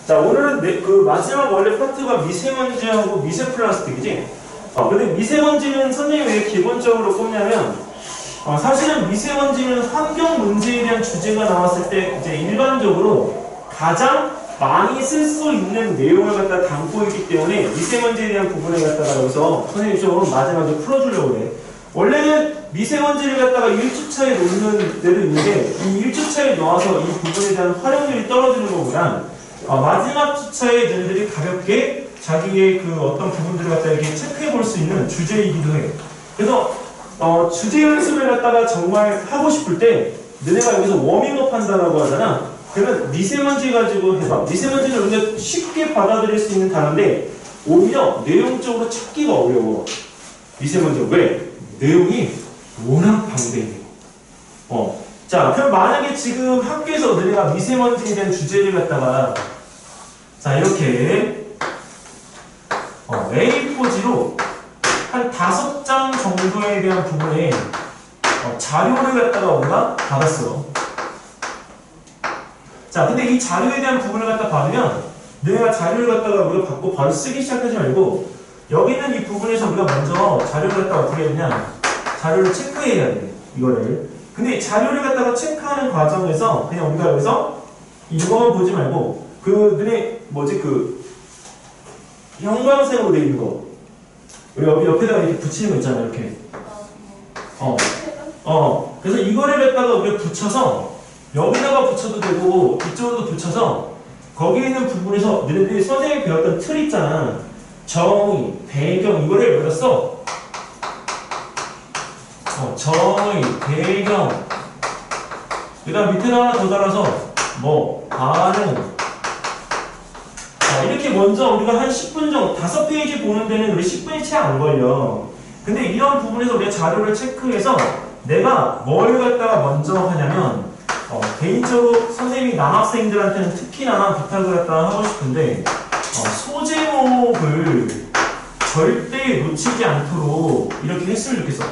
자, 오늘은 그 마지막 원래 파트가 미세먼지하고 미세플라스틱이지? 근데 미세먼지는 선생님이 왜 기본적으로 꼽냐면, 사실은 미세먼지는 환경 문제에 대한 주제가 나왔을 때 이제 일반적으로 가장 많이 쓸 수 있는 내용을 갖다 담고 있기 때문에 미세먼지에 대한 부분을 갖다가 여기서 선생님이 좀 마지막에 풀어주려고 그래. 원래는 미세먼지를 갖다가 1주차에 놓는 데도 있는데 이 1주차에 놓아서 이 부분에 대한 활용률이 떨어지는 것보다 마지막 주차에 너희들이 가볍게 자기의 그 어떤 부분들을 갖다 이렇게 체크해 볼 수 있는 주제이기도 해. 그래서 주제 연습을 갖다가 정말 하고 싶을 때 너네가 여기서 워밍업 한다라고 하잖아. 그러면 미세먼지 가지고 해봐. 미세먼지는 우리가 쉽게 받아들일 수 있는 단어인데 오히려 내용적으로 찾기가 어려워. 미세먼지 왜? 내용이 워낙 방대해. 자, 그럼 만약에 지금 학교에서 너네가 미세먼지에 대한 주제를 갖다가 자 이렇게 A4지로 한 5장 정도에 대한 부분에 자료를 갖다가 우리가 받았어. 자, 근데 이 자료에 대한 부분을 갖다 받으면 너네가 자료를 갖다가 우리가 받고 바로 쓰기 시작하지 말고 여기 있는 이 부분에서 우리가 먼저 자료를 갖다가 어떻게 해야 되냐, 자료를 체크해야 돼, 이거를. 근데 자료를 갖다가 체크하는 과정에서 그냥 우리가 여기서 이거만 보지 말고 너네 뭐지 그 형광색으로 되어 있는 거 우리 여기 옆에다가 이렇게 붙이는 거 있잖아, 이렇게. 그래서 이거를 갖다가 우리가 붙여서 여기다가 붙여도 되고 이쪽으로도 붙여서 거기에 있는 부분에서 너네들이 선생님이 배웠던 틀 있잖아. 정의, 배경 이거를 여기다 써. 정의, 배경. 그 다음 밑에다 하나 더 달아서 반응. 이렇게 먼저 우리가 한 10분 정도, 5페이지 보는 데는 우리 10분이 채 안 걸려. 근데 이런 부분에서 우리가 자료를 체크해서 내가 뭘 갖다가 먼저 하냐면 개인적으로 선생님이 남학생들한테는 특히나 부탁을 갖다가 하고 싶은데 소제목을 절대 놓치지 않도록 이렇게 했으면 좋겠어.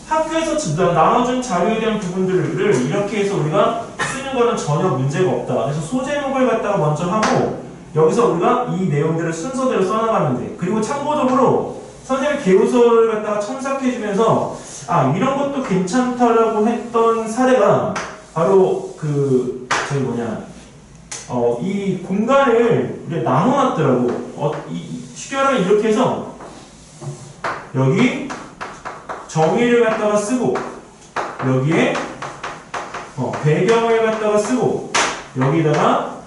학교에서 나눠준 자료에 대한 부분들을 이렇게 해서 우리가 쓰는 거는 전혀 문제가 없다. 그래서 소제목을 갖다가 먼저 하고 여기서 우리가 이 내용들을 순서대로 써나가면 돼. 그리고 참고적으로 선생님이 개요서를 갖다가 첨삭해주면서 이런 것도 괜찮다라고 했던 사례가 바로 이 공간을 우리가 나눠놨더라고. 쉽게 말하면 이렇게 해서 여기 정의를 갖다가 쓰고 여기에 배경을 갖다가 쓰고 여기다가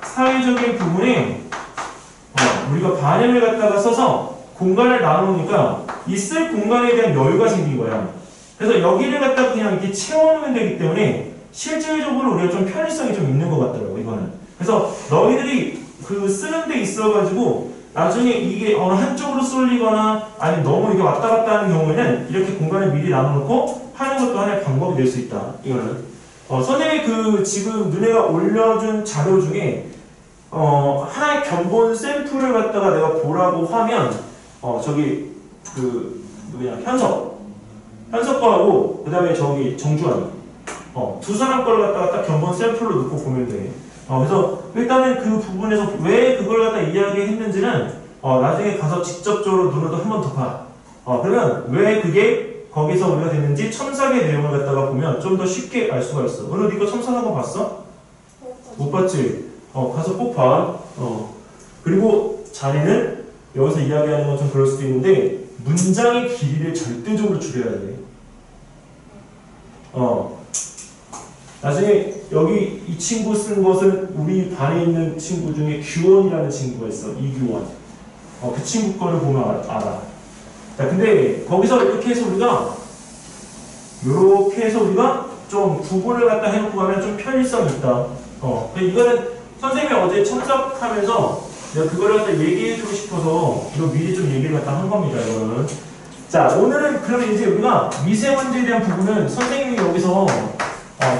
사회적인 부분에 우리가 반응을 갖다가 써서 공간을 나누니까 이 쓸 공간에 대한 여유가 생긴 거야. 그래서 여기를 갖다가 그냥 이렇게 채워놓으면 되기 때문에 실질적으로 우리가 좀 편의성이 좀 있는 것 같더라고, 이거는. 그래서 너희들이 쓰는 데 있어가지고 나중에 이게 한쪽으로 쏠리거나 아니면 너무 이게 왔다 갔다 하는 경우에는 이렇게 공간을 미리 나눠놓고 하는 것도 하나의 방법이 될 수 있다, 이거는. 선생님이 지금 너네가 올려준 자료 중에 하나의 견본 샘플을 갖다가 내가 보라고 하면 현석 거하고 그 다음에 정주환 두 사람 거를 갖다가 딱 견본 샘플로 넣고 보면 돼. 그래서 일단은 그 부분에서 왜 그걸 갖다 이야기했는지는 나중에 가서 직접적으로 눈으로 한 번 더 봐. 그러면 왜 그게 거기서 우리가 됐는지 첨삭의 내용을 갖다가 보면 좀 더 쉽게 알 수가 있어. 오늘 이거 첨삭한 거 봤어? 못 봤지? 가서 꼭 봐. 그리고 자네는 여기서 이야기하는 건 좀 그럴 수도 있는데 문장의 길이를 절대적으로 줄여야 돼. 나중에 여기 이 친구 쓴 것은 우리 반에 있는 친구 중에 규원이라는 친구가 있어. 이규원. 그 친구 거를 보면 알아. 자, 근데 거기서 이렇게 해서 우리가 좀 구분을 갖다 해놓고 가면 좀 편의성이 있다. 이거는 선생님이 어제 첨삭하면서 내가 그거를 갖다 얘기해주고 싶어서 이거 미리 좀 얘기를 갖다 한 겁니다, 이거는. 자, 오늘은 그러면 이제 우리가 미세먼지에 대한 부분은 선생님이 여기서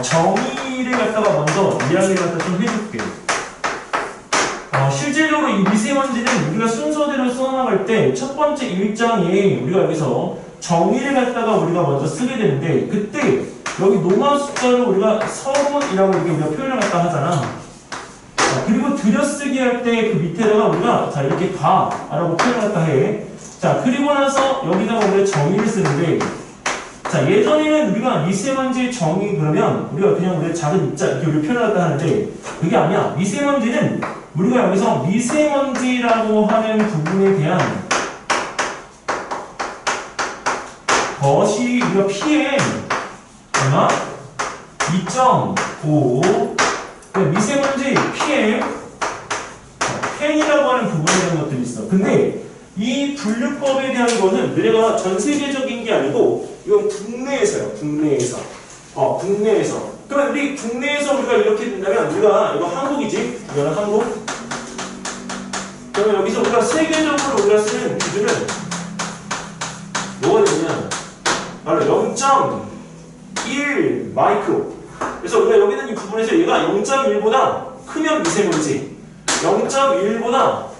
정의를 갖다가 먼저 이야기를 갖다 좀 해줄게. 실질적으로 이 미세먼지는 우리가 순서대로 써나갈 때 첫 번째 1장에 우리가 여기서 정의를 갖다가 우리가 먼저 쓰게 되는데 그때 여기 노마 숫자를 우리가 서문이라고 이렇게 우리가 표현을 갖다 하잖아. 그리고 들여쓰기 할 때 그 밑에다가 우리가 자 이렇게 가라고 표현할까 해. 자 그리고 나서 여기다가 우리가 정의를 쓰는데 자 예전에는 우리가 미세먼지의 정의 그러면 우리가 그냥 우리가 작은 입자 이렇게 표현할까 하는데 그게 아니야. 미세먼지는 우리가 여기서 미세먼지라고 하는 부분에 대한 것이 우리가 PM 얼마? 2.5 미세먼지 PM 10이라고 하는 부분에 대한 것들이 있어. 근데 이 분류법에 대한 거는 얘가 전 세계적인 게 아니고 이건 국내에서요. 국내에서. 그러면 우리 국내에서 우리가 이렇게 된다면 우리가 이거 한국이지? 이거는 한국. 그러면 여기서 우리가 세계적으로 우리가 쓰는 기준은 뭐가 되냐? 바로 0.1 마이크로. 그래서 우리가 여기 있는 이 부분에서 얘가 0.1보다 크면 미세먼지, 0.1보다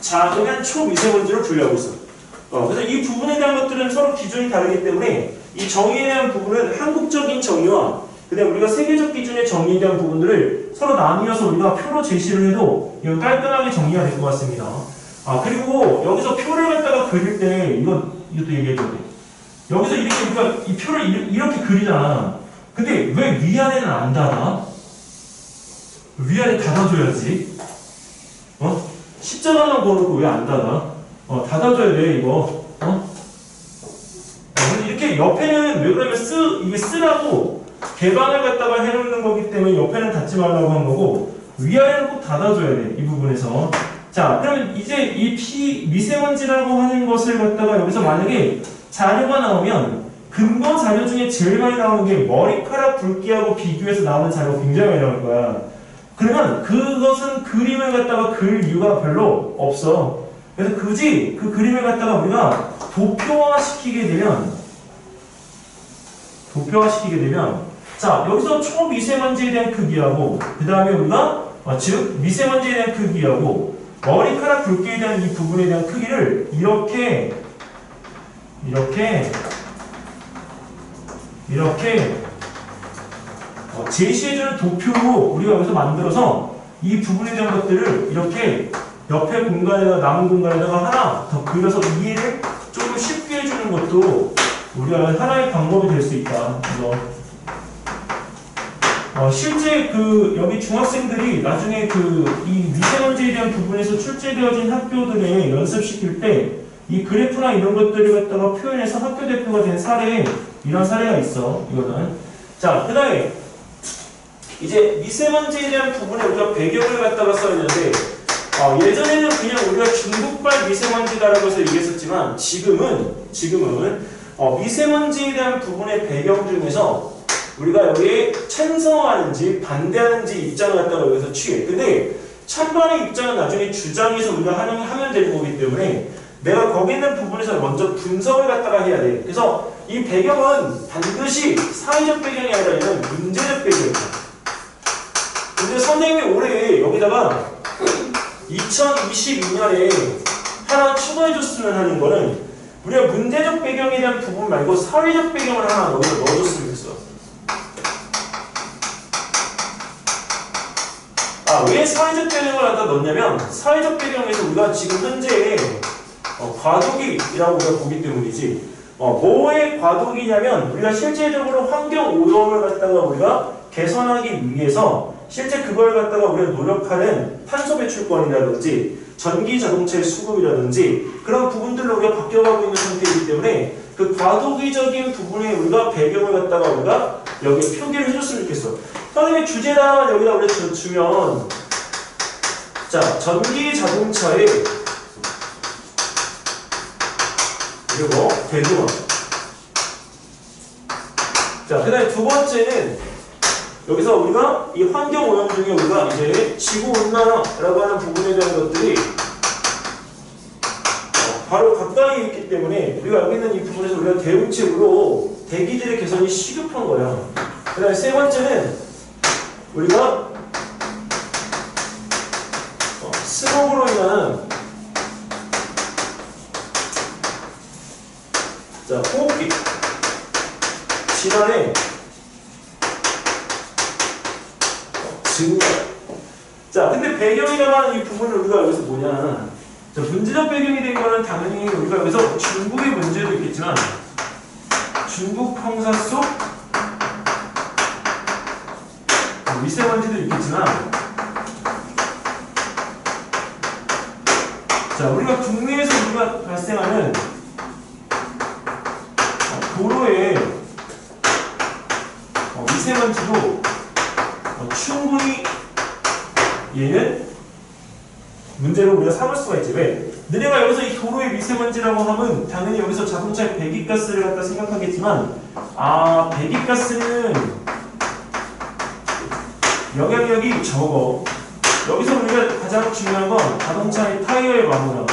작으면 초미세먼지로 분류하고 있어. 그래서 이 부분에 대한 것들은 서로 기준이 다르기 때문에 이 정의에 대한 부분은 한국적인 정의와 그다음 우리가 세계적 기준의 정의에 대한 부분들을 서로 나뉘어서 우리가 표로 제시를 해도 이건 깔끔하게 정리가 될 것 같습니다. 그리고 여기서 표를 갖다가 그릴 때 이것도 얘기해줘야 돼. 여기서 이렇게 우리가 이 표를 이렇게 그리잖아. 근데 왜 위아래는 안 닫아? 위아래 닫아줘야지. 십자가만 걸어놓고 왜 안 닫아? 닫아줘야 돼 이거. 이렇게 옆에는 왜 그러면 이게 쓰라고 개방을 갖다가 해놓는 거기 때문에 옆에는 닫지 말라고 한 거고 위아래는 꼭 닫아줘야 돼 이 부분에서. 자 그러면 이제 이 미세먼지라고 하는 것을 갖다가 여기서 만약에 자료가 나오면 근거 자료 중에 제일 많이 나오는 게 머리카락 굵기하고 비교해서 나오는 자료가 굉장히 많이 나올 거야. 그러면 그것은 그림을 갖다가 그릴 이유가 별로 없어. 그래서 굳이 그 그림을 갖다가 우리가 도표화시키게 되면 자 여기서 초미세먼지에 대한 크기하고 그 다음에 우리가 즉 미세먼지에 대한 크기하고 머리카락 굵기에 대한 이 부분에 대한 크기를 이렇게 제시해주는 도표로 우리가 여기서 만들어서 이 부분에 대한 것들을 이렇게 옆에 공간에다가 남은 공간에다가 하나 더 그려서 이해를 조금 쉽게 해주는 것도 우리가 하나의 방법이 될 수 있다. 그래서 실제 여기 중학생들이 나중에 이 미세먼지에 대한 부분에서 출제되어진 학교들에 연습시킬 때 이 그래프나 이런 것들을 갖다가 표현해서 학교 대표가 된 사례, 이런 사례가 있어. 이거는. 자, 그 다음에 이제 미세먼지에 대한 부분에 우리가 배경을 갖다가 써야 되는데 예전에는 그냥 우리가 중국발 미세먼지다라고 해서 얘기했었지만 지금은 미세먼지에 대한 부분의 배경 중에서 우리가 여기에 찬성하는지 반대하는지 입장을 갖다가 여기서 취해. 근데 찬반의 입장은 나중에 주장해서 우리가 하면 되는 거기 때문에 내가 거기 있는 부분에서 먼저 분석을 갖다가 해야 돼. 그래서 이 배경은 반드시 사회적 배경이 아니라 이런 문제적 배경이야. 근데 선생님이 올해 여기다가 2022년에 하나 추가해줬으면 하는 거는 우리가 문제적 배경에 대한 부분 말고 사회적 배경을 하나 넣어줬으면 했어. 왜 사회적 배경을 갖다 넣냐면 사회적 배경에서 우리가 지금 현재 과도기라고 우리가 보기 때문이지. 뭐의 과도기냐면 우리가 실제적으로 환경 오염을 갖다가 우리가 개선하기 위해서 실제 그걸 갖다가 우리가 노력하는 탄소 배출권이라든지 전기 자동차의 수급이라든지 그런 부분들로 우리가 바뀌어가고 있는 상태이기 때문에 그 과도기적인 부분에 우리가 배경을 갖다가 우리가 여기 표기를 해줬으면 좋겠어. 선생님의 주제랑 여기다 우리가 주면 자 전기 자동차의 그리고 대중화. 자, 그 다음에 두 번째는 여기서 우리가 이 환경 오염 중에 우리가 이제 지구 온난화라고 하는 부분에 대한 것들이 바로 가까이 있기 때문에 우리가 여기 있는 이 부분에서 우리가 대응책으로 대기질의 개선이 시급한 거야. 그 다음에 세 번째는 우리가 스모그로 인한 자, 호흡기 질환의 증가. 자, 근데 배경이라고 하는 이 부분을 우리가 여기서 뭐냐. 자, 문제적 배경이 된 거는 당연히 우리가 여기서 중국의 문제도 있겠지만 중국 황사 속 미세먼지도 있겠지만 자, 우리가 국내에서 우리가 발생하는 도로의 미세먼지도 충분히 얘는 문제로 우리가 삼을 수가 있지. 왜? 너네가 여기서 이 도로의 미세먼지라고 하면 당연히 여기서 자동차의 배기가스를 갖다 생각하겠지만 배기가스는 영향력이 적어. 여기서 우리가 가장 중요한 건 자동차의 타이어의 마모나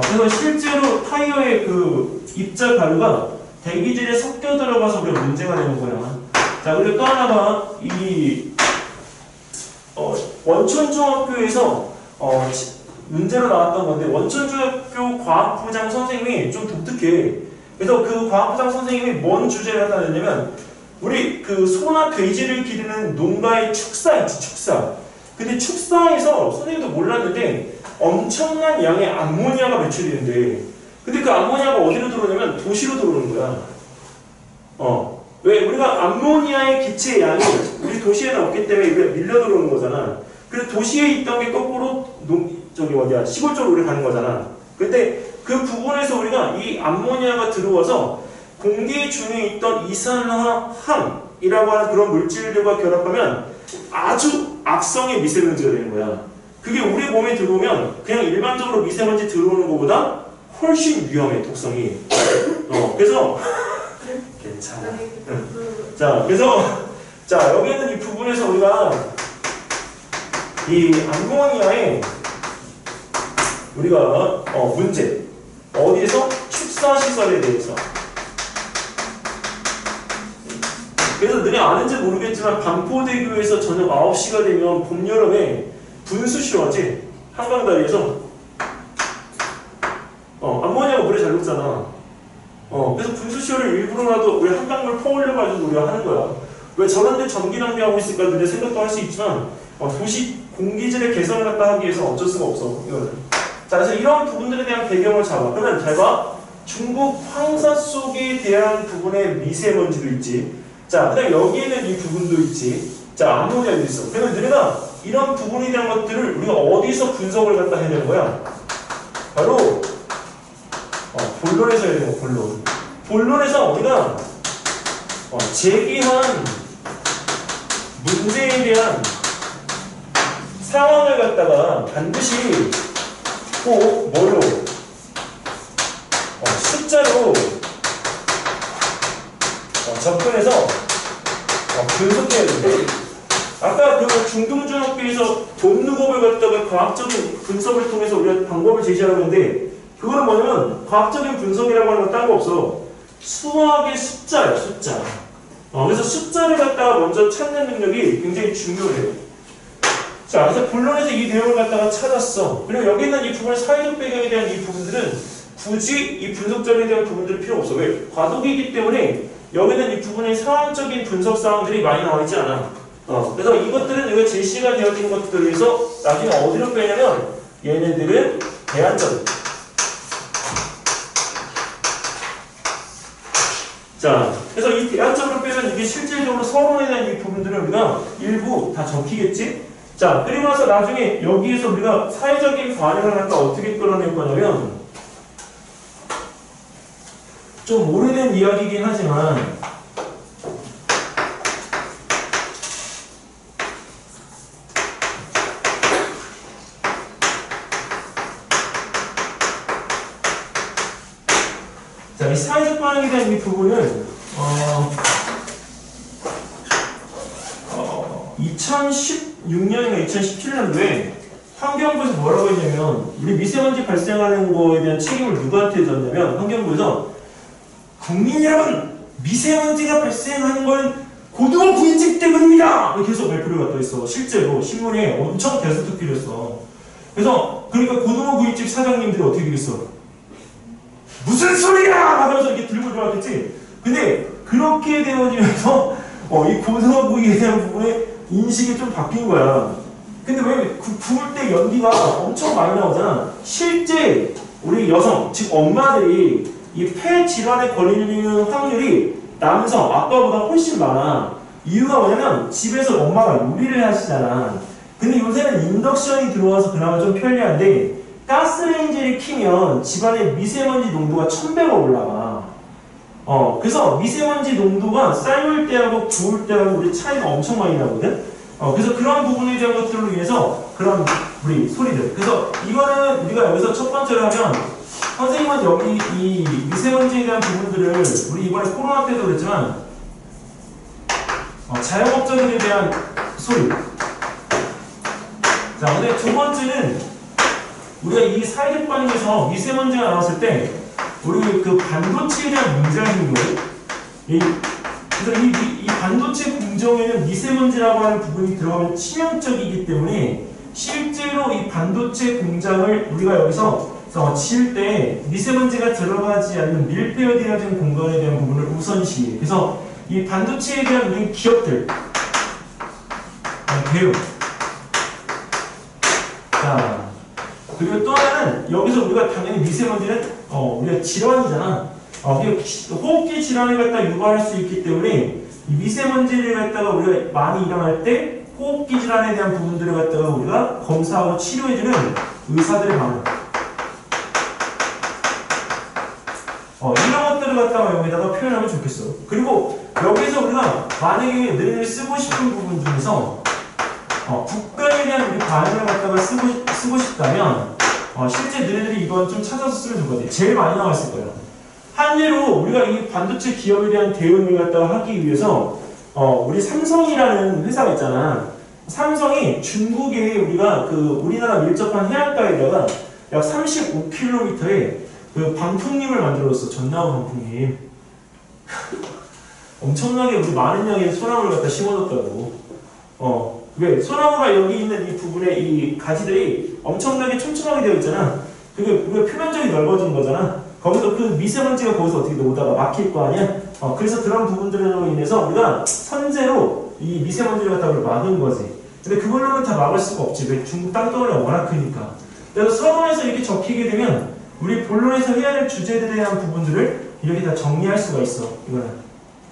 그래서 실제로 타이어의 그 입자 가루가 대기질에 섞여 들어가서 우리가 문제가 되는 거야. 자, 그리고 또 하나가 이 원천중학교에서 문제로 나왔던 건데 원천중학교 과학부장 선생님이 좀 독특해. 그래서 그 과학부장 선생님이 뭔 주제를 갖다 냈냐면 우리 그 소나 돼지를 기르는 농가의 축사 있지, 축사. 근데 축사에서 선생님도 몰랐는데 엄청난 양의 암모니아가 배출이 된대. 근데 그 암모니아가 어디로 들어오냐면 도시로 들어오는 거야. 왜? 우리가 암모니아의 기체의 양이 우리 도시에는 없기 때문에 밀려 들어오는 거잖아. 그래서 도시에 있던 게 거꾸로 시골 쪽으로 우리 가는 거잖아. 근데 그 부분에서 우리가 이 암모니아가 들어와서 공기 중에 있던 이산화황이라고 하는 그런 물질들과 결합하면 아주 악성의 미세먼지가 되는 거야. 그게 우리 몸에 들어오면 그냥 일반적으로 미세먼지 들어오는 것보다 훨씬 위험해, 독성이. 그래서 괜찮아. 자, 그래서 여기는 이 부분에서 우리가 이 암모니아의 우리가 문제 어디에서 축사시설에 대해서. 그래서 너네 아는지 모르겠지만 반포대교에서 저녁 9시가 되면 봄, 여름에 분수쇼 하지? 한강다리에서 암모니아가 물에 잘 녹잖아. 그래서 분수쇼를 일부러라도 우리 한강물 퍼올려가지고 우리가 하는 거야. 왜 저런데 전기 낭비하고 있을까 너네 생각도 할 수 있지만 도시 공기질의 개선을 갖다 하기 위해서 어쩔 수가 없어. 이거는. 자, 그래서 이런 부분들에 대한 배경을 잡아. 그러면 잘 봐. 중국 황사 속에 대한 부분의 미세먼지도 있지. 자, 그다음 여기에는 이 부분도 있지. 자, 암모니아도 있어. 그러면 너네가 이런 부분에 대한 것들을 우리가 어디서 분석을 갖다 해야 되는 거야? 바로 본론에서 해야 되는 거야. 본론. 본론에서 우리가 제기한 문제에 대한 상황을 갖다가 반드시 꼭 뭘로? 숫자로 접근해서 분석해야 된다. 아까 그 중등중학교에서 돈루법을 갖다가 과학적인 분석을 통해서 우리가 방법을 제시하는 건데 그거는 뭐냐면 과학적인 분석이라고 하는 건 딴 거 없어. 수학의 숫자야, 숫자. 그래서 숫자를 갖다가 먼저 찾는 능력이 굉장히 중요해. 자, 그래서 본론에서 이 내용을 갖다가 찾았어. 그리고 여기 있는 이 부분, 사회적 배경에 대한 이 부분들은 굳이 이 분석전에 대한 부분들이 필요 없어. 왜? 과도기이기 때문에 여기는 이 부분의 상황적인 분석 사항들이 많이 나와 있지 않아. 그래서 이것들은 여기 제시가 되어진 것들에서 나중에 어디로 빼냐면 얘네들은 대안전. 자, 그래서 이 대안적으로 빼면 이게 실질적으로 서론에 대한 이 부분들을 우리가 일부 다 적히겠지? 자, 그리고 나서 나중에 여기에서 우리가 사회적인 반응을 갖다 어떻게 끌어낼 거냐면 좀 오래된 이야기이긴 하지만 자, 이 사회적 반응에 대한 이 부분은 2016년인가 2017년도에 환경부에서 뭐라고 했냐면 우리 미세먼지 발생하는 거에 대한 책임을 누구한테 졌냐면 환경부에서 국민 여러분, 미세먼지가 발생하는 건 고등어 구이집 때문입니다! 이렇게 해서 발표를 갖다 있어. 실제로 신문에 엄청 대서특필을 했어. 그래서 그러니까 고등어 구이집 사장님들이 어떻게 되겠어? 무슨 소리야! 하면서 이렇게 들고 들어왔겠지? 근데 그렇게 되어지면서 이 고등어 구이에 대한 부분에 인식이 좀 바뀐 거야. 근데 왜 구울 때 연기가 엄청 많이 나오잖아. 실제 우리 여성, 즉 엄마들이 이 폐 질환에 걸리는 확률이 남성, 아빠보다 훨씬 많아. 이유가 뭐냐면 집에서 엄마가 요리를 하시잖아. 근데 요새는 인덕션이 들어와서 그나마 좀 편리한데 가스레인지를 키면 집안의 미세먼지 농도가 1000배가 올라가. 그래서 미세먼지 농도가 삶을 때하고 구울 때하고 우리 차이가 엄청 많이 나거든. 그래서 그런 부분에 대한 것들로 인해서 그런 우리 소리들. 그래서 이거는 우리가 여기서 첫 번째로 하면 선생님은 여기 이 미세먼지에 대한 부분들을 우리 이번에 코로나 때도 그랬지만 자영업자들에 대한 소리. 자, 근데 두 번째는 우리가 이 사회적 반응에서 미세먼지가 나왔을 때 우리 그 반도체에 대한 문제가 있는 거예요. 그래서 이 반도체 공정에는 미세먼지라고 하는 부분이 들어가면 치명적이기 때문에 실제로 이 반도체 공장을 우리가 여기서 지을 때 미세먼지가 들어가지 않는 밀폐되어진 공간에 대한 부분을 우선시해. 그래서 이 반도체에 대한 우리 기업들, 대응. 자, 그리고 또 하나는 여기서 우리가 당연히 미세먼지는 우리가 질환이잖아. 호흡기 질환을 갖다 유발할 수 있기 때문에 이 미세먼지를 갖다가 우리가 많이 일어날 때 호흡기 질환에 대한 부분들을 갖다가 우리가 검사하고 치료해주는 의사들이 많아. 이런 것들을 갖다가 여기다가 표현하면 좋겠어. 그리고 여기서 우리가 만약에 늘 쓰고 싶은 부분 중에서 국가에 대한 우리 반응을 갖다가 쓰고 싶다면 실제 너희들이 이건 좀 찾아서 쓰면 좋을 것 같아. 제일 많이 나왔을 거예요. 한 예로 우리가 이 반도체 기업에 대한 대응을 갖다가 하기 위해서 우리 삼성이라는 회사가 있잖아. 삼성이 중국에 우리가 우리나라 밀접한 해안가에다가 약 35km에 그 방풍림을 만들었어. 전나무 방풍림. 엄청나게 우리 많은 양의 소나무를 갖다 심어줬다고. 왜? 소나무가 여기 있는 이 부분에 이 가지들이 엄청나게 촘촘하게 되어 있잖아. 그게 우리가 표면적이 넓어진 거잖아. 거기서 그 미세먼지가 거기서 어떻게 오다가 막힐 거 아니야? 그래서 그런 부분들로 인해서 우리가 선제로 이 미세먼지를 갖다 막은 거지. 근데 그걸로는 다 막을 수가 없지. 왜? 중국 땅덩어리가 워낙 크니까. 그래서 서론에서 이렇게 적히게 되면 우리 본론에서 해야 할 주제들에 대한 부분들을 이렇게 다 정리할 수가 있어. 이거는.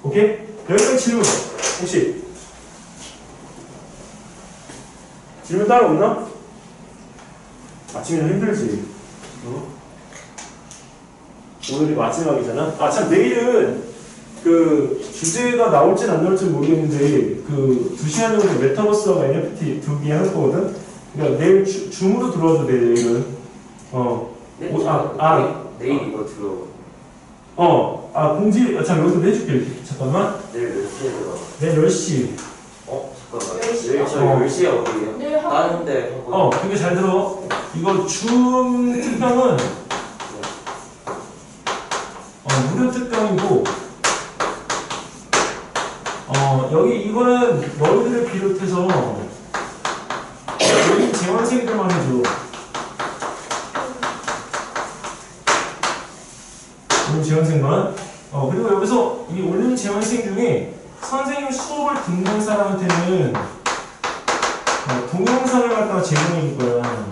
오케이? 여기까지 질문. 혹시? 질문 따로 없나? 아침에는 힘들지. 오늘이 마지막이잖아. 참 내일은 그 주제가 나올진 안 나올지 모르겠는데 2시간 정도 메타버스와 NFT 두 개 할 거거든. 그러니까 내일 줌으로 들어와도 돼. 내일은. 내일 이거 들어. 공지 여기서 해줄게. 잠깐만. 내일 몇 시에 들어? 내일 10시. 잠깐만. 내일 저 10시에 어디에요? 다른데. 그게 잘 들어. 이거 줌 특강은 무료 특강이고 여기 이거는 너희들을 비롯해서 여기 재원생들만 해줘. 재원생만. 그리고 여기서 이 올린 재원생 중에 선생님 수업을 듣는 사람한테는 동영상을 갖다가 제공해줄 거야.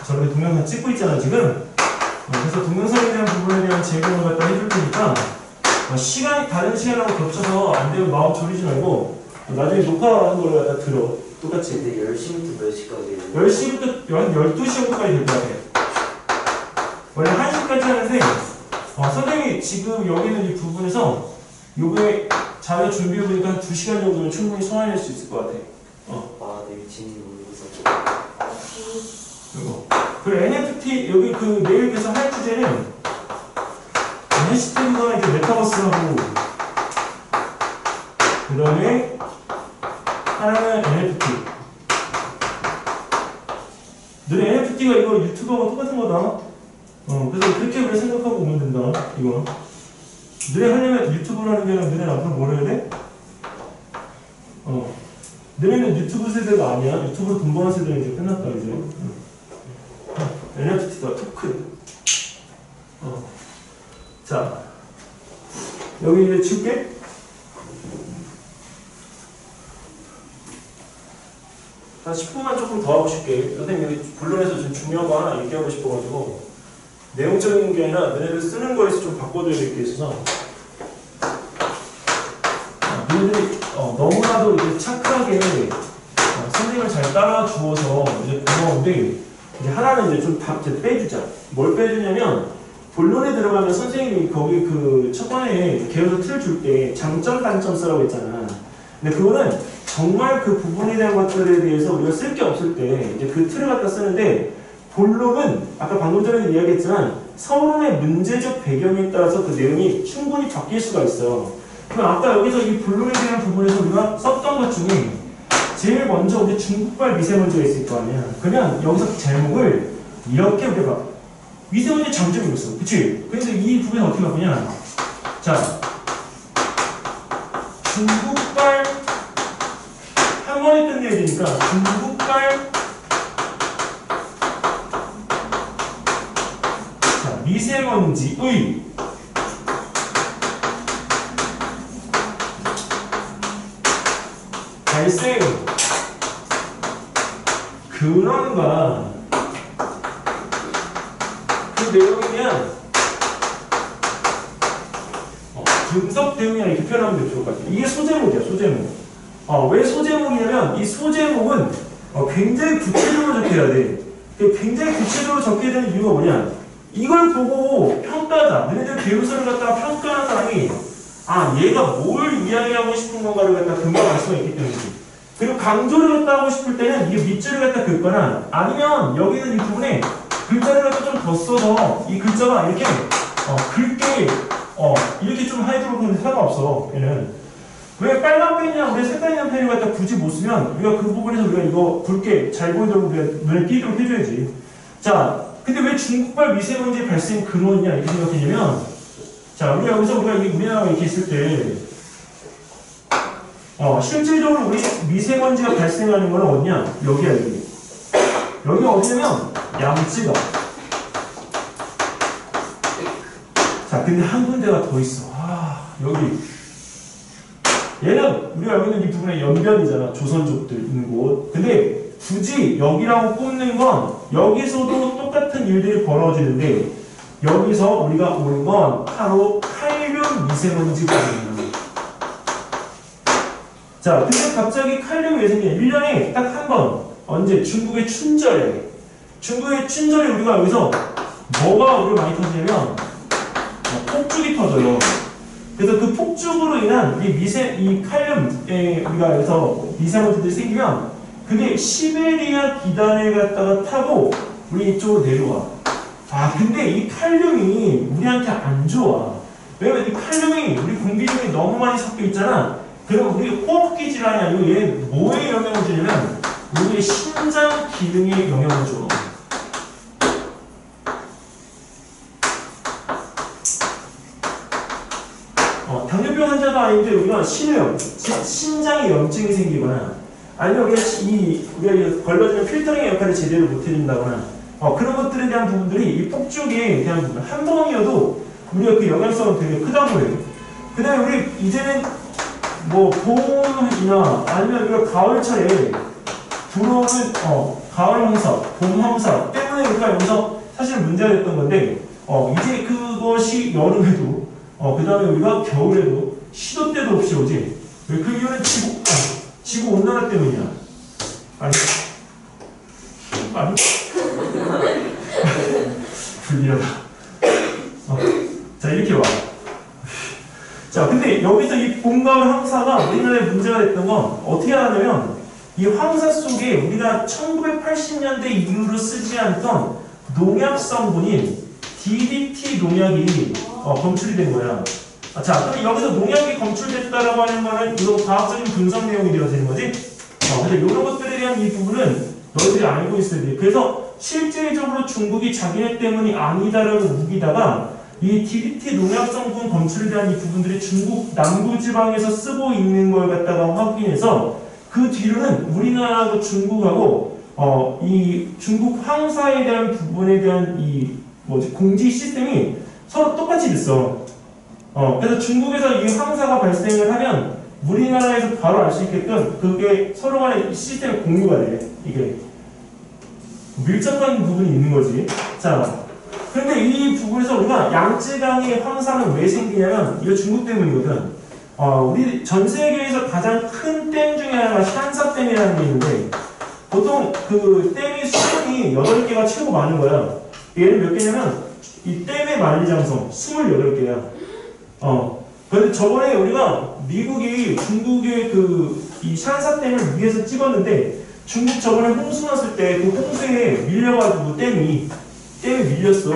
저렇게 동영상 찍고 있잖아 지금. 그래서 동영상에 대한 부분에 대한 제공을 갖다 해줄 테니까 시간이 다른 시간하고 겹쳐서 안 되면 마음 졸이지 말고 나중에 녹화하는 걸 갖다 들어. 똑같이. 근데 10시부터 몇 시까지? 10시부터 한 12시 정도까지 될 것 같아. 원래 1시까지 하는데 선생님이 지금 여기 있는 이 부분에서 요게 자료 준비해보니까 한 2시간 정도면 충분히 소화해낼 수 있을 것 같아. 내일 진이 모르겠어. 이거. 그리고 NFT 여기 내일 그래서 할 주제는 해시태그가 이렇게 메타버스하고 그 다음에 하나는 NFT. 너네 NFT가 이거 유튜버하고 똑같은 거다. 그래서 그렇게 우리 생각하고 오면 된다. 이거. 너네 하려면 유튜브를 하는 게 아니라 너네 앞으로 뭘 해야 돼? 너네는 유튜브 세대가 아니야. 유튜브로 돈 버는 세대는 이제 끝났다 이제. NFT다. 토큰. 자, 여기 이제 칠게. 다 10분만 조금 더 하고 싶게. 선생님 여기 본론에서 좀 중요한 거 하나 얘기하고 싶어가지고 내용적인 게 아니라 너네들 쓰는 거에서 좀 바꿔줘야 될 게 있어서 너희들이 너무나도 이제 착하게 선생님을 잘 따라주어서 이제 고마운데 이제 하나는 이제 좀 이제 빼주자. 뭘 빼주냐면 본론에 들어가면 선생님이 거기 그 첫 번에 개요서 틀 줄 때 장점 단점 쓰라고 했잖아. 근데 그거는 정말 그 부분에 대한 것들에 대해서 우리가 쓸 게 없을 때 이제 그 틀을 갖다 쓰는데 본론은 아까 방금 전에 이야기했지만 서론의 문제적 배경에 따라서 그 내용이 충분히 바뀔 수가 있어. 그럼 아까 여기서 이 본론에 대한 부분에서 우리가 썼던 것 중에 제일 먼저 우리 중국발 미세먼지가 있을 거 아니야. 그러면 여기서 제목을 이렇게 우리가 미세먼지 장점이 있어. 그치? 그래서 이 부분이 어떻게 바꾸냐. 자, 중국발 한 번에 끝내야 되니까 중국발 자, 미세먼지의 발생 근원과 그 내용에 대한 분석 대응이야 이렇게 표현하면 좋을 것 같아요. 이게 소제목이야, 소제목. 왜 소제목이냐면 이 소제목은 굉장히 구체적으로 적혀야 돼. 굉장히 구체적으로 적혀야 되는 이유가 뭐냐? 이걸 보고 평가자, 너네들 교육서를 갖다가 평가하는 사람이 얘가 뭘 이야기하고 싶은 건가를 갖다 금방 알 수가 있기 때문이지. 그리고 강조를 갖다 하고 싶을 때는 이게 밑줄을 갖다 긋거나 아니면 여기는 이 부분에 글자를 갖다 좀 더 써서 이 글자가 이렇게 굵게 이렇게 좀 하도록 하면 상관없어. 얘는 왜 빨간 펜이나 우리 색깔 있는 펜을 갖다 굳이 못 쓰면 우리가 그 부분에서 우리가 이거 굵게 잘 보이도록 우리가 눈에 띄도록 해줘야지. 자, 근데 왜 중국발 미세먼지 발생 근원이냐 이렇게 생각했냐면 자, 우리가 여기서 우리나라가 이렇게 있을 때 실질적으로 우리 미세먼지가 발생하는 거는 어디냐? 여기야, 여기. 여기가 어디냐면 양쯔가. 자, 근데 한 군데가 더 있어. 여기. 얘는 우리가 알고 있는 이 부분의 연변이잖아. 조선족들 있는 곳. 근데 굳이 여기라고 꼽는 건 여기서도 똑같은 일들이 벌어지는데 여기서 우리가 온 건 바로 칼륨 미세먼지거든요. 자, 근데 갑자기 칼륨이 왜 생기냐? 1년에 딱 한 번. 언제? 중국의 춘절에. 중국의 춘절에 우리가 여기서 뭐가 우리가 많이 터지냐면 폭죽이 터져요. 그래서 그 폭죽으로 인한 이 칼륨에 우리가 여기서 미세먼지들이 생기면 그게 시베리아 기단을 갖다가 타고 우리 이쪽으로 내려와. 근데 이 칼륨이 우리한테 안 좋아. 왜냐면 이 칼륨이 우리 공기 중에 너무 많이 섞여 있잖아. 그럼 우리 호흡기 질환이 아니고 얘 뭐에 영향을 주냐면 우리의 심장 기능에 영향을 줘. 당뇨병 환자도 아닌데 우리가 신우염, 신장에 염증이 생기거나 아니면 우리가 걸러지는 필터링의 역할을 제대로 못 해준다거나 그런 것들에 대한 부분들이 이 폭죽에 대한 부분 한 번이어도 우리가 그 영향성은 되게 크다고 해요. 그 다음에 우리 이제는 봄이나 아니면 우리가 가을철에 들어오는 가을 황사, 봄 황사 때문에 우리가 여기서 사실 문제가 됐던 건데 이제 그것이 여름에도 그 다음에 우리가 겨울에도 시도 때도 없이 오지. 왜? 그 이유는 지구 온난화 때문이야. 아니 불리하다. 자, 이렇게 와. 자, 근데 여기서 이 봄, 가을 황사가 우리나라에 문제가 됐던 건 어떻게 하냐면 이 황사 속에 우리가 1980년대 이후로 쓰지 않던 농약 성분인 DDT 농약이 검출이 된 거야. 자, 그럼 여기서 농약이 검출됐다라고 하는 거는 이거 과학적인 분석 내용이 되어지는 거지? 근데 이런 것들에 대한 이 부분은 너희들이 알고 있어야 돼. 그래서 실질적으로 중국이 자기네 때문이 아니다라고 우기다가 이 DDT 농약 성분 검출에 대한 이 부분들이 중국 남부지방에서 쓰고 있는 걸 갖다가 확인해서 그 뒤로는 우리나라하고 중국하고 이 중국 황사에 대한 부분에 대한 공지 시스템이 서로 똑같이 됐어. 그래서 중국에서 이 황사가 발생을 하면 우리나라에서 바로 알 수 있게끔 그게 서로 간에 시스템이 공유가 돼. 이게 밀접한 부분이 있는 거지. 자, 근데 이 부분에서 우리가 양쯔강의 황사는 왜 생기냐면 이거 중국 때문이거든. 우리 전 세계에서 가장 큰 댐 중에 하나가 샨사댐이라는 게 있는데 보통 그 댐의 수준이 8개가 최고 많은 거야. 얘는 몇 개냐면 이 댐의 만리장성 28개야. 근데 저번에 우리가 미국이 중국의 이 샨사댐을 위에서 찍었는데 중국 저번에 홍수 났을 때 그 홍수에 밀려가지고 댐이 밀렸어.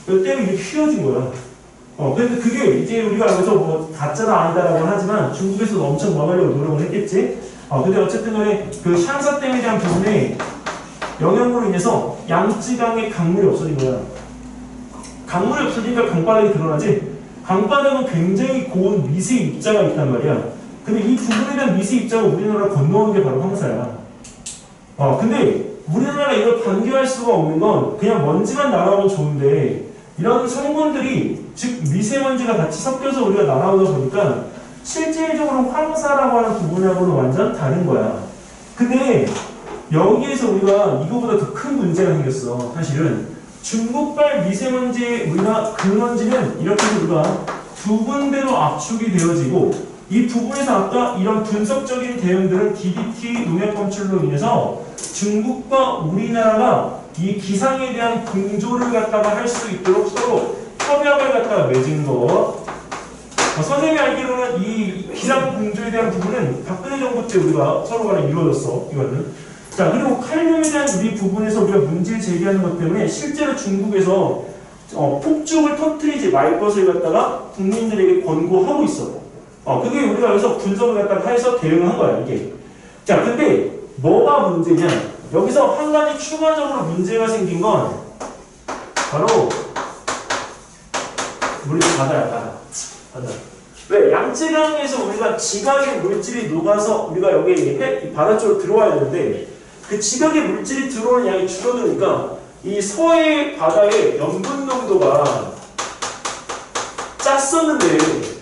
그 댐이 이렇게 휘어진 거야. 근데 그게 이제 우리가 여기서 뭐 가짜다 아니다라고 하지만 중국에서도 엄청 막으려고 노력을 했겠지. 근데 어쨌든 간에 그 샹사댐에 대한 부분에 영향으로 인해서 양쯔강의 강물이 없어진 거야. 강물이 없어지니까 강바닥이 드러나지. 강바닥은 굉장히 고온 미세 입자가 있단 말이야. 근데 이 부분에 대한 미세 입자가 우리나라 건너오는 게 바로 황사야. 근데 우리나라가 이걸 반겨할 수가 없는 건 그냥 먼지만 날아오면 좋은데 이런 성분들이 즉 미세먼지가 같이 섞여서 우리가 날아오다 보니까 실질적으로 황사라고 하는 부분하고는 완전 다른 거야. 근데 여기에서 우리가 이거보다 더 큰 문제가 생겼어. 사실은 중국발 미세먼지의 우리가 근원지는 이렇게 해서 우리가 두 군데로 압축이 되어지고 이 부분에서 아까 이런 분석적인 대응들은 DDT 농약 검출로 인해서 중국과 우리나라가 이 기상에 대한 공조를 갖다가 할 수 있도록 서로 협약을 갖다가 맺은 거. 선생님이 알기로는 이 기상 공조에 대한 부분은 박근혜 정부 때 우리가 서로 간에 이루어졌어. 이거는. 자, 그리고 칼륨에 대한 이 부분에서 우리가 문제를 제기하는 것 때문에 실제로 중국에서 폭죽을 터뜨리지 말 것을 갖다가 국민들에게 권고하고 있어. 그게 우리가 여기서 분석을 갖다가 해서 대응한 거야, 이게. 자, 근데 뭐가 문제냐? 여기서 한 가지 추가적으로 문제가 생긴 건 바로 우리 바다야, 바다. 왜? 양쯔강에서 우리가 지각의 물질이 녹아서 우리가 여기 바다 쪽으로 들어와야 되는데 그 지각의 물질이 들어오는 양이 줄어드니까 이 서해 바다의 염분 농도가 짰었는데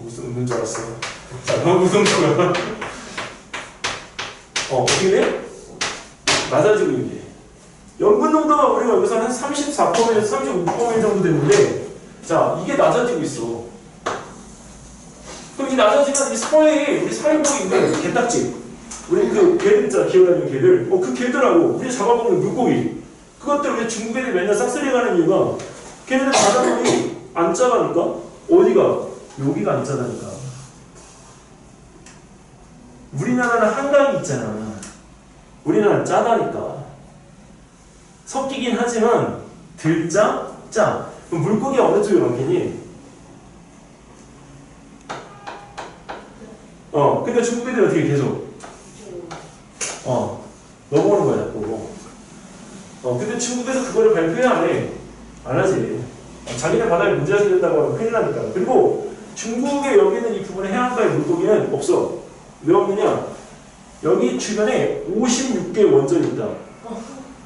무슨 웃는 줄 알았어. 자, 너무 무슨 거야? 어떻게 돼? 낮아지고 있네. 염분 농도가 우리가 여기서 한 34%에서 35% 정도 됐는데, 자, 이게 낮아지고 있어. 그럼 이 낮아지면 이 서해에 우리 사회복인데 게딱지, 우리 그 개들 있잖아, 기어다니는 개들. 그 개들하고 우리 잡아먹는 물고기. 그것들 우리 중국 애들 맨날 싹쓸이 가는 이유가 걔네들 바닷물이 안 짜가니까 어디가? 여기가 안 짜다니까. 우리나라는 한강이 있잖아. 우리나라는 짜다니까. 섞이긴 하지만 들짜, 짜. 그럼 물고기가 어느 쪽에 많겠니? 근데 중국 애들이 어떻게 계속 넘어오는 거야, 자꾸. 근데 중국에서 그거를 발표해 안 해. 안 하지. 자기네 바다에 문제가 생긴다고 하면 큰일 나니까. 그리고 중국의 여기는 이 부분에 해안가의 물고기는 없어. 왜 없느냐? 여기 주변에 56개 원전이 있다.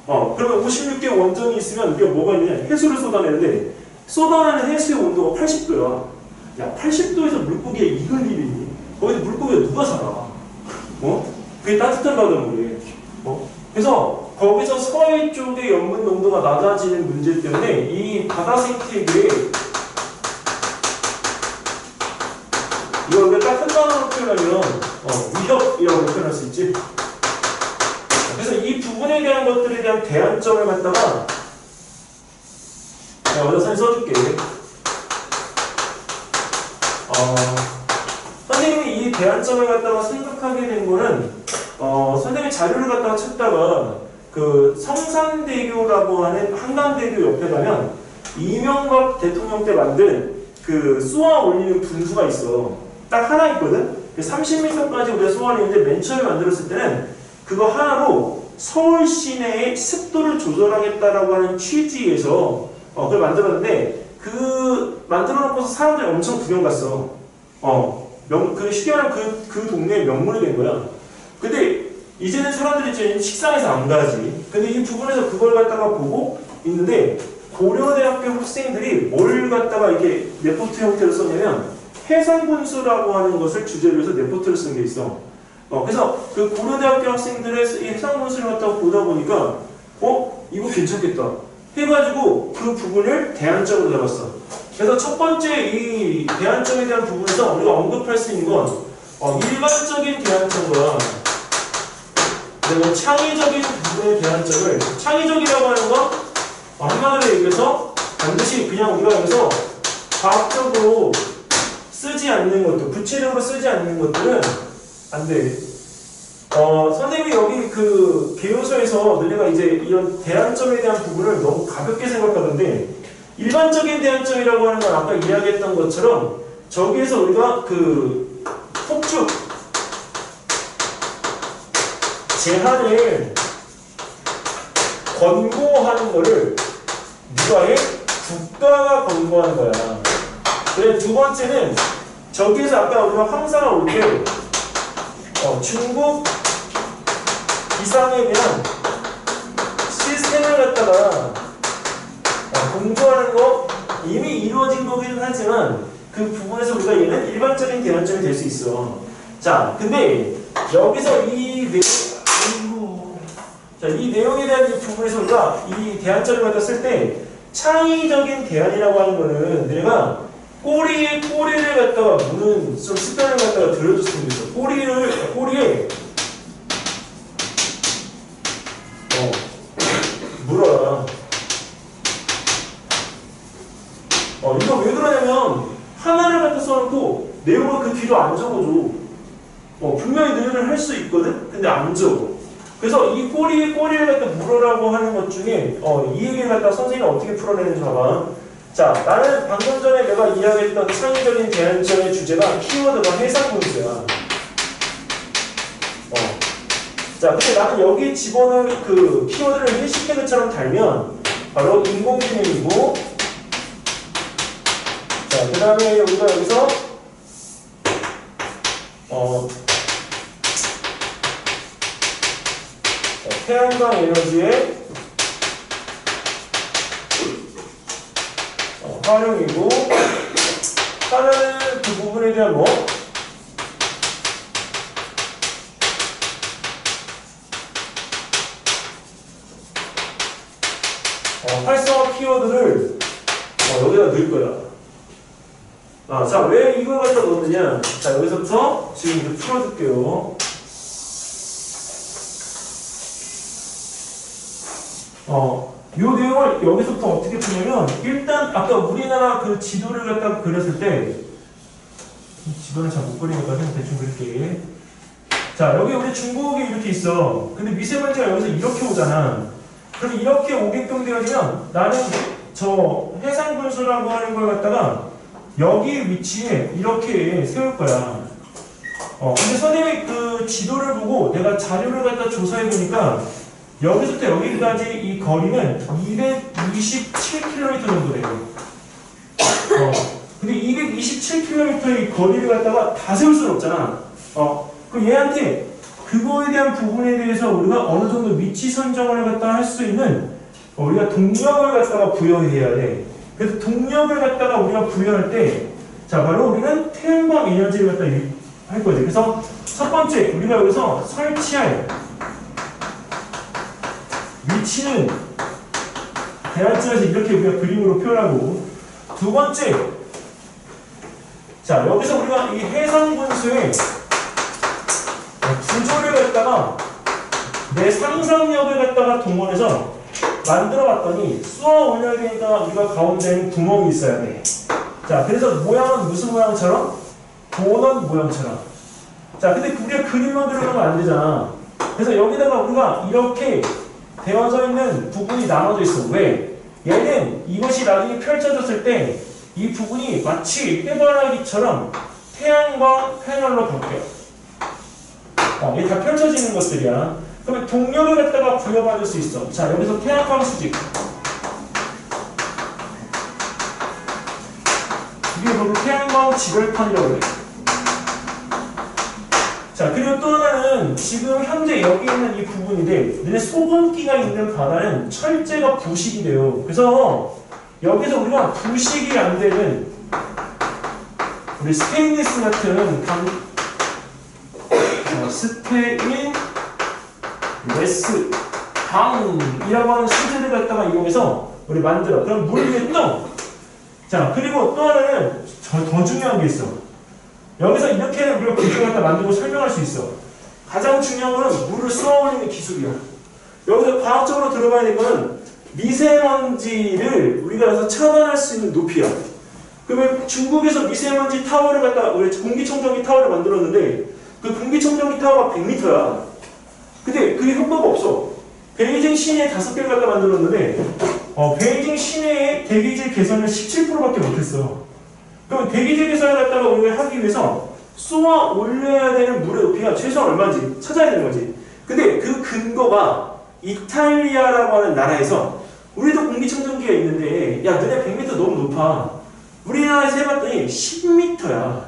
그러면 56개 원전이 있으면 이게 뭐가 있느냐? 해수를 쏟아내는데 쏟아내는 해수의 온도가 80도야. 야, 80도에서 물고기에 익을 일이 있니? 거기서 물고기가 누가 살아? 그게 따뜻한 바닷물이에요. 그래서 거기서 서해 쪽의 염분 농도가 낮아지는 문제 때문에 이 바다 생태계에 이걸 우리가 딱 한 단어로 표현하면 위협이라고 표현할 수 있지. 그래서 이 부분에 대한 것들에 대한 대안점을 갖다가 내가 어디다 써줄게. 선생님이 이 대안점을 갖다가 생각하게 된 거는 선생님이 자료를 갖다가 찾다가 그 성산대교라고 하는 한강대교 옆에 가면 이명박 대통령 때 만든 그 쏘아 올리는 분수가 있어. 딱 하나 있거든? 30m까지 우리가 쏘아 올리는데 맨 처음에 만들었을 때는 그거 하나로 서울 시내의 습도를 조절하겠다라고 하는 취지에서 그걸 만들었는데 그 만들어 놓고서 사람들이 엄청 구경 갔어. 그 쉽게 말하면 그 동네의 명물이 된 거야. 근데 이제는 사람들이 이제 식상해서 안 가지. 근데 이 부분에서 그걸 갖다가 보고 있는데 고려대학교 학생들이 뭘 갖다가 이게 레포트 형태로 썼냐면 해상분수라고 하는 것을 주제로 해서 레포트를 쓴 게 있어. 그래서 그 고려대학교 학생들의 이 해상분수를 갖다가 보다 보니까 이거 괜찮겠다 해가지고 그 부분을 대안점으로 잡았어. 그래서 첫 번째 이 대안점에 대한 부분에서 우리가 언급할 수 있는 건 일반적인 대안점과 그리고 창의적인 부분의 대안점을, 창의적이라고 하는 건 한마디로 얘기해서 반드시 그냥 우리가 여기서 과학적으로 쓰지 않는 것들, 구체적으로 쓰지 않는 것들은 안 돼. 선생님이 여기 그 개요서에서 너네가 이제 이런 대안점에 대한 부분을 너무 가볍게 생각하던데, 일반적인 대안점이라고 하는 건 아까 이야기했던 것처럼 저기에서 우리가 그 폭죽 제한을 권고하는 거를 누가 해? 국가가 권고하는 거야. 그래, 두 번째는 저기에서 아까 우리가 항상 올 때 중국 기상에 대한 시스템을 갖다가 공부하는 거 이미 이루어진 거긴 하지만 그 부분에서 우리가 얘는 일반적인 대안점이 될 수 있어. 자, 근데 여기서 이 내용에 대한 이 부분에서 우리가 이 대안점을 갖다 쓸 때 창의적인 대안이라고 하는 거는 내가 꼬리에 꼬리를 갖다가 무는 좀 습관을 갖다가 들어줬으면 좋겠어. 꼬리에 물어라. 이거 왜 그러냐면 하나를 갖다 써놓고 내용을 그 뒤로 안 적어줘. 분명히 너희들 할 수 있거든? 근데 안 적어. 그래서 이 꼬리를 갖다 물어라고 하는 것 중에 이 얘기를 갖다 선생님이 어떻게 풀어내는지 봐봐. 자, 나는 방금 전에 내가 이야기했던 창의적인 대안점의 주제가 키워드가 해상분수야. 자, 근데 나는 여기 집어넣을 그 키워드를 해시태그처럼 달면 바로 인공지능이고, 자, 그 다음에 우리가 여기서 태양광 에너지의 활용이고, 하나는 그 부분에 대한 활성화 키워드를 여기다 넣을 거야. 자, 왜 이걸 갖다 넣느냐? 자, 여기서부터 지금 이제 풀어줄게요. 요 내용을 여기서부터 어떻게 푸냐면, 일단 아까 우리나라 그 지도를 갖다가 그렸을 때, 지도는 잘 못 그리니까 그냥 대충 그릴게. 자, 여기 우리 중국이 이렇게 있어. 근데 미세먼지가 여기서 이렇게 오잖아. 그럼 이렇게 오게끔 되어지면 나는 저 해상분수라고 하는 걸 갖다가 여기 위치에 이렇게 세울 거야. 근데 선생님이 그 지도를 보고 내가 자료를 갖다 조사해 보니까 여기서부터 여기까지 이 거리는 227km 정도 돼요. 근데 227km의 거리를 갖다가 다 세울 수는 없잖아. 그럼 얘한테 그거에 대한 부분에 대해서 우리가 어느 정도 위치 선정을 갖다가 할 수 있는 우리가 동력을 갖다가 부여해야 돼. 그래서 동력을 갖다가 우리가 부여할 때, 자, 바로 우리는 태양광 에너지를 갖다가 할 거지. 그래서 첫 번째, 우리가 여기서 설치할 위치는 대안점에서 이렇게 우리가 그림으로 표현하고, 두 번째, 자, 여기서 우리가 이 해상분수의 구조를 갖다가 내 상상력을 갖다가 동원해서 만들어 봤더니 쏘아 올려야 되니까 우리가 가운데에는 구멍이 있어야 돼. 자, 그래서 모양은 무슨 모양처럼? 도넛 모양처럼. 자, 근데 우리가 그림만 그려놓으면 안 되잖아. 그래서 여기다가 우리가 이렇게 되어져 있는 부분이 나눠져 있어. 왜? 얘는 이것이 나중에 펼쳐졌을 때 이 부분이 마치 해바라기처럼 태양광 패널로 바뀌어. 이게 다 펼쳐지는 것들이야. 그러면 동력을 갖다가 부여받을 수 있어. 자, 여기서 태양광 수직. 이게 바로 태양광 지별판이라고 그래. 자, 그리고 또 하나는 이거는 지금 현재 여기 있는 이 부분인데 너네 소금기가 있는 바다는 철제가 부식이 돼요. 그래서 여기서 우리가 부식이 안 되는 우리 스테인리스 같은 스테인레스 강이라고 하는 소재를 갖다가 이용해서 우리 만들어. 그럼 물 위에 떠. 자, 그리고 또 하나는 더 중요한 게 있어. 여기서 이렇게 우리가 구조를 갖다 만들고 설명할 수 있어. 가장 중요한 거는 물을 쏘아올리는 기술이야. 여기서 과학적으로 들어가야 되는 거는 미세먼지를 우리가 여기서 차단할 수 있는 높이야. 그러면 중국에서 미세먼지 타워를 갖다 우리 공기청정기 타워를 만들었는데 그 공기청정기 타워가 100m야. 근데 그게 효과가 없어. 베이징 시내에 5개를 갖다 만들었는데 베이징 시내의 대기질 개선을 17%밖에 못했어. 그럼 대기질 개선을 갖다가 우리가 하기 위해서 쏘아 올려야 되는 물의 높이가 최소한 얼마인지 찾아야 되는 거지. 근데 그 근거가 이탈리아라고 하는 나라에서 우리도 공기청정기가 있는데 야 너네 100m 너무 높아. 우리나라에서 해봤더니 10m야.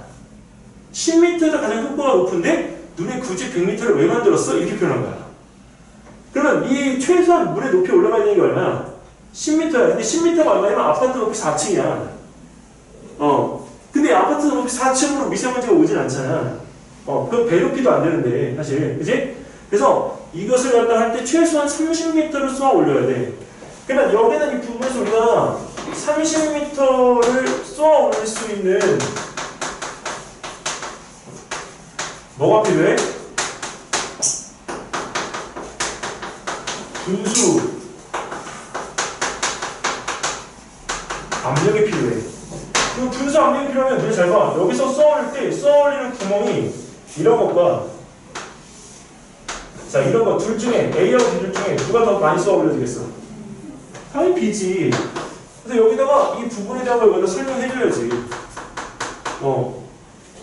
10m에서 가장 효과가 높은데 너네 굳이 100m를 왜 만들었어? 이렇게 표현한 거야. 그러면 이 최소한 물의 높이 올라가야 되는 게 얼마야? 10m야. 근데 10m가 얼마냐면 아파트 높이 4층이야. 근데 아파트 높이 4층으로 미세먼지가 오진 않잖아. 그럼 배 높이도 안 되는데, 사실. 그지? 그래서 이것을 갖다 할 때 최소한 30m를 쏘아 올려야 돼. 그러면 여기는 이 부분에서 우리가 30m를 쏘아 올릴 수 있는 뭐가 필요해? 분수 압력이 필요해. 그 분수 압력이 필요하면 너희 잘 봐. 여기서 쏘아올릴 때 쏘아올리는 구멍이 이런 것과 자 이런 거 둘 중에 A하고 B 중에 누가 더 많이 쏘아올려지겠어? 당연히 B지. 그래서 여기다가 이 부분에 대한 걸 먼저 설명해줘야지.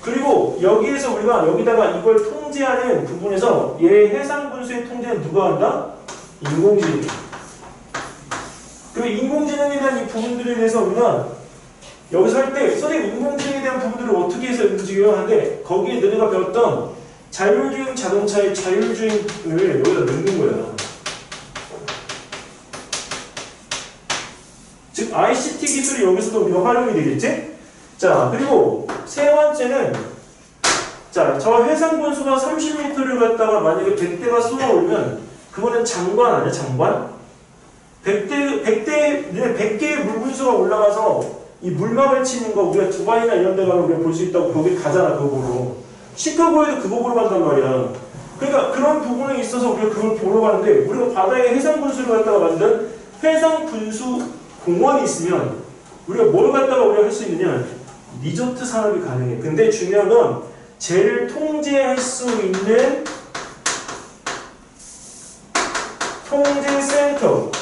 그리고 여기에서 우리가 여기다가 이걸 통제하는 부분에서 얘 해상 분수의 통제는 누가 한다? 인공지능. 그 인공지능에 대한 이 부분들에 대해서 우리가 여기서 할 때 선생님 인공지능에 대한 부분들을 어떻게 해서 움직여야 하는데 거기에 너네가 배웠던 자율주행 자동차의 자율주행을 여기다 넣는 거야. 즉 ICT 기술이 여기서도 우리가 활용이 되겠지? 자 그리고 세 번째는 자 저 해상 분수가 30m를 갖다가 만약에 100대가 쏘아오르면 그거는 장관 아니야 장관? 100개의 물분수가 올라가서 이 물막을 치는 거 우리가 두바이나 이런 데 가면 우리가 볼 수 있다고 거기 가잖아 그거 보러. 시카고에도 그거 보러 간단 말이야. 그러니까 그런 부분에 있어서 우리가 그걸 보러 가는데 우리가 바다에 해상 분수를 갖다가 만든 해상 분수 공원이 있으면 우리가 뭘 갖다가 우리가 할 수 있느냐 리조트 산업이 가능해. 근데 중요한 건 쟤를 통제할 수 있는 통제센터.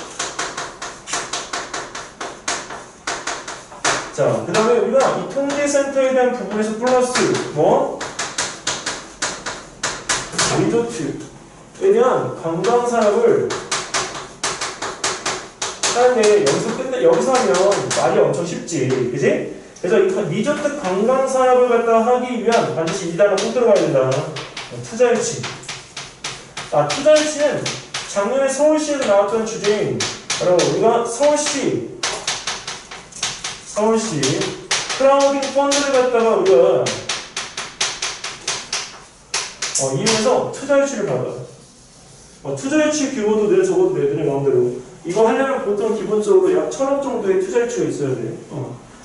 자, 그 다음에 우리가 이 통제센터에 대한 부분에서 플러스 뭐? 리조트에 대한 관광 산업을 하는데 여기서 하면 말이 엄청 쉽지, 그지? 그래서 이 리조트 관광 산업을 갖다 하기 위한 반드시 이 단어 꼭 들어가야 된다. 투자 유치. 투자 유치는 작년에 서울시에서 나왔던 주제인 바로 우리가 서울시 크라우딩 펀드를 갖다가 우리가 이용해서 투자 유치를 받아. 투자 유치 규모도 내 적어도 내 마음대로. 이거 하려면 보통 기본적으로 약 1,000억 정도의 투자 유치가 있어야 돼.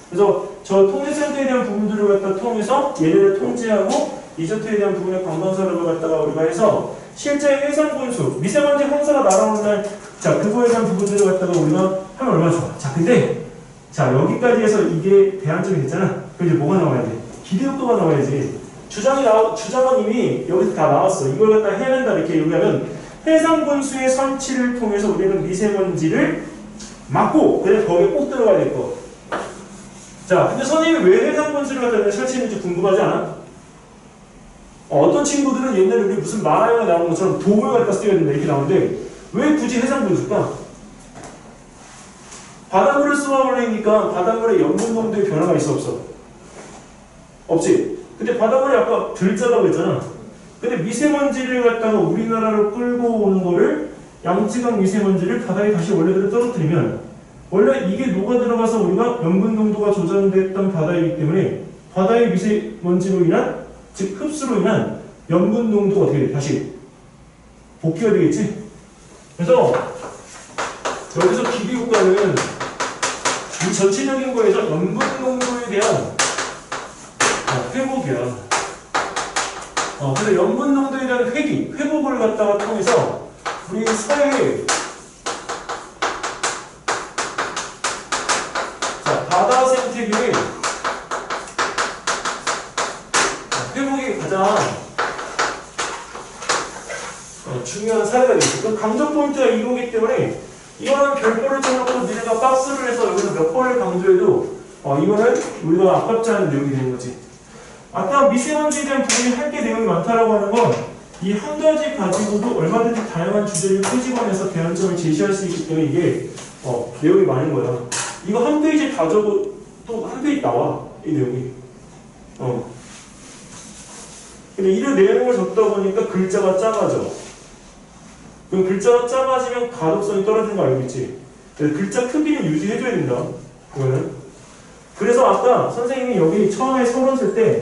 그래서 저 통제센터에 대한 부분들을 갖다 통해서 얘네를 통제하고 리조트에 대한 부분의 관광산업을 갖다가 우리가 해서 실제 해상 분수, 미세먼지 황사가 날아오는 날, 자 그거에 대한 부분들을 갖다가 우리가 하면 얼마나 좋아. 자 근데 자 여기까지 해서 이게 대안점이 됐잖아. 그럼 이제 뭐가 나와야 돼? 기대효과가 나와야지. 주장은 이미 여기서 다 나왔어. 이걸 갖다 해야 된다 이렇게 얘기하면 해상 분수의 설치를 통해서 우리는 미세먼지를 막고 그래서 거기에 꼭 들어가야 될 거. 자 근데 선생님이 왜 해상 분수를 갖다 설치했는지 궁금하지 않아? 어떤 친구들은 옛날에 우리 무슨 만화영에 나오는 것처럼 돔을 갖다 써야 된다 이렇게 나오는데 왜 굳이 해상 분수일까? 바닷물을 쏘아올리니까 바닷물에 염분 농도의 변화가 있어 없어? 없지? 근데 바닷물이 아까 들자라고 했잖아. 근데 미세먼지를 갖다가 우리나라로 끌고 오는 거를 양쯔강 미세먼지를 바다에 다시 원래대로 떨어뜨리면 원래 이게 녹아 들어가서 우리가 염분 농도가 조정됐던 바다이기 때문에 바다의 미세먼지로 인한 즉 흡수로 인한 염분 농도가 어떻게 돼? 다시 복귀가 되겠지? 그래서 여기서 기비국가는 이 전체적인 거에서 염분 농도에 대한 회복이야. 그래서 염분 농도에 대한 회복을 갖다가 통해서 우리 사회에 바다 생태계의 회복이 가장 중요한 사례가 되겠죠. 강조 포인트가 이거기 때문에 이거는 별도로 쳐놓고 니네가 박스를 해서 여기서 몇 번을 강조해도 이거는 우리가 아깝지 않은 내용이 되는 거지. 아까 미세먼지에 대한 부분이 할 게 내용이 많다라고 하는 건 이 한 가지 가지고도 얼마든지 다양한 주제를 끄집어내서 대안점을 제시할 수 있기 때문에 이게 내용이 많은 거야. 이거 한 페이지 다 적어 또 한 페이지 나와 이 내용이. 근데 이런 내용을 적다 보니까 글자가 작아져. 그럼 글자가 작아지면 가독성이 떨어지는 거 알고 있지? 글자 크기는 유지해줘야 된다. 그거는. 그래서 아까 선생님이 여기 처음에 서론 쓸 때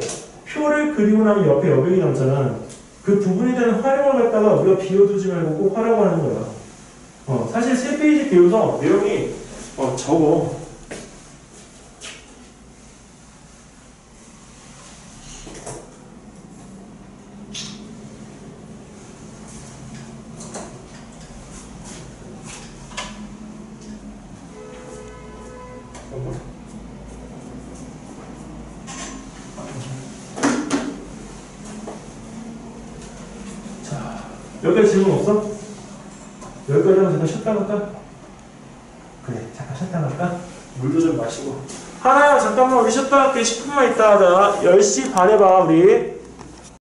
표를 그리고 나면 옆에 여백이 남잖아. 그 부분에 대한 활용을 갖다가 우리가 비워두지 말고 꼭 하라고 하는 거야. 사실 3페이지 비워서 내용이 적어. 여기까지 질문 없어? 여기까지 하면 잠깐 쉬었다 갈까? 그래, 잠깐 쉬었다 갈까? 물도 좀 마시고. 하나야, 잠깐만 우리 쉬었다 갈게. 10분만 있다 하자. 10시 반에 봐, 우리.